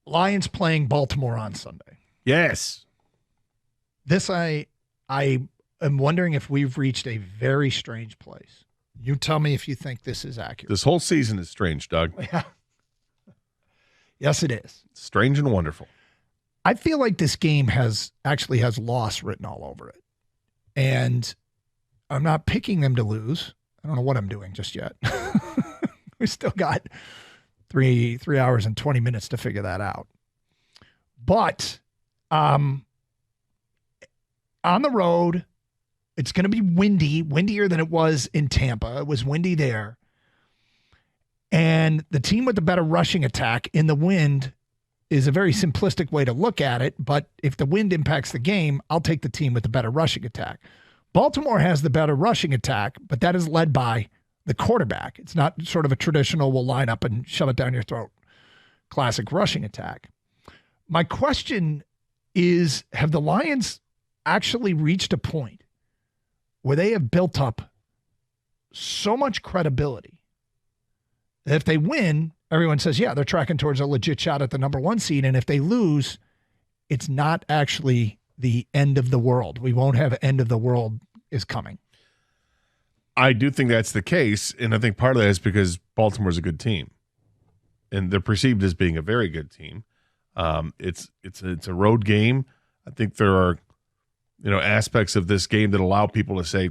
Lions playing Baltimore on Sunday. Yes. This I am wondering if we've reached a very strange place. You tell me if you think this is accurate. This whole season is strange, Doug. Yeah. Yes, it is. Strange and wonderful. I feel like this game has loss written all over it. And I'm not picking them to lose. I don't know what I'm doing just yet. We still got 3 hours and 20 minutes to figure that out. But on the road, it's going to be windy, windier than it was in Tampa. It was windy there. And the team with the better rushing attack in the wind is a very simplistic way to look at it. But if the wind impacts the game, I'll take the team with the better rushing attack. Baltimore has the better rushing attack, but that is led by the quarterback. It's not sort of a traditional, we'll line up and shove it down your throat, classic rushing attack. My question is, have the Lions actually reached a point where they have built up so much credibility that if they win, everyone says, yeah, they're tracking towards a legit shot at the number 1 seed. And if they lose, it's not actually the end of the world. We won't have end of the world is coming. I do think that's the case, and I think part of that is because Baltimore's a good team, and they're perceived as being a very good team. It's a road game. I think there are aspects of this game that allow people to say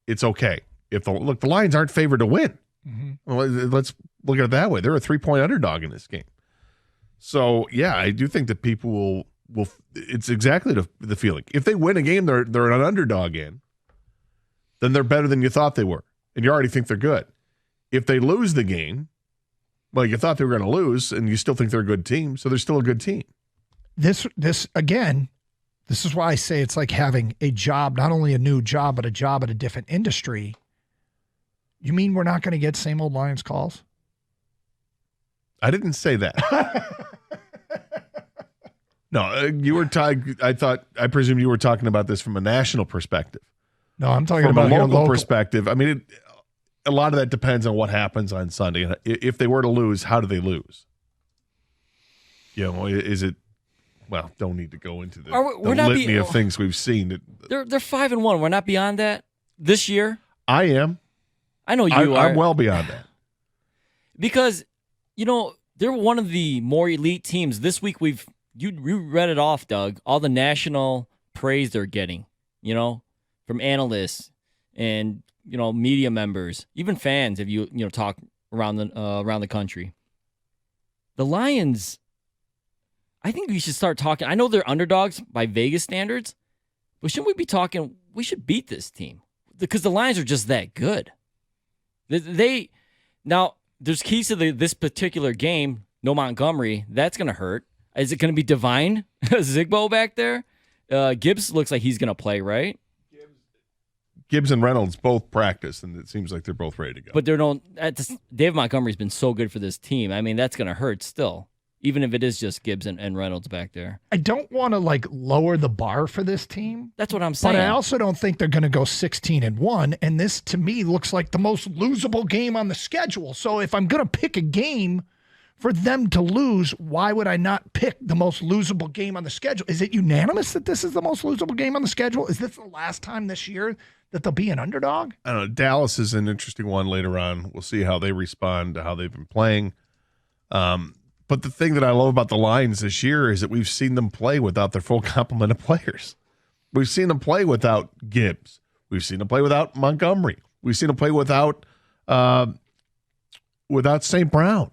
it's okay. If the Lions aren't favored to win. Mm-hmm. Well, let's look at it that way. They're a 3-point underdog in this game. So yeah, I do think that people will. It's exactly the feeling. If they win a game, they're an underdog in. Then they're better than you thought they were, and you already think they're good. If they lose the game, well, you thought they were going to lose, and you still think they're a good team, so they're still a good team. This again, this is why I say it's like having a job, not only a new job, but a job at a different industry. You mean we're not going to get same old Lions calls? I didn't say that. No, you were talking. I presume you were talking about this from a national perspective. No, I'm talking from about a local perspective. I mean, a lot of that depends on what happens on Sunday. If they were to lose, how do they lose? Is it? Well, don't need to go into the litany of things we've seen. They're 5-1. We're not beyond that this year. I am. I know you are. I'm well beyond that. Because, they're one of the more elite teams. This week you read it off, Doug. All the national praise they're getting, from analysts and, media members, even fans, if you talk around the country. The Lions, I think we should start talking. I know they're underdogs by Vegas standards, but shouldn't we be talking, we should beat this team? Because the Lions are just that good. Now, there's keys to this particular game. No Montgomery. That's going to hurt. Is it going to be Divine Zigbo back there? Gibbs looks like he's going to play, right? Gibbs and Reynolds both practice, and it seems like they're both ready to go. But Dave Montgomery's been so good for this team. I mean, that's going to hurt still, even if it is just Gibbs and Reynolds back there. I don't want to lower the bar for this team. That's what I'm saying. But I also don't think they're going to go 16-1, and this to me looks like the most losable game on the schedule. So if I'm going to pick a game for them to lose, why would I not pick the most losable game on the schedule? Is it unanimous that this is the most losable game on the schedule? Is this the last time this year that they'll be an underdog? I don't know. Dallas is an interesting one later on. We'll see how they respond to how they've been playing. But the thing that I love about the Lions this year is that we've seen them play without their full complement of players. We've seen them play without Gibbs. We've seen them play without Montgomery. We've seen them play without St. Brown.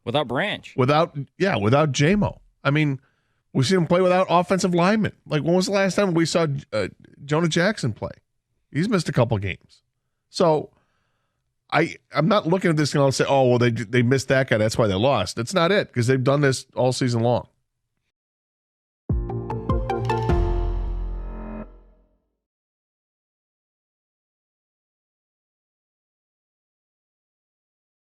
Without Branch. Without JMO. I mean, we've seen him play without offensive linemen. Like, when was the last time we saw Jonah Jackson play? He's missed a couple games. So I'm not looking at this and I'll say, oh, well, they missed that guy. That's why they lost. That's not it, because they've done this all season long.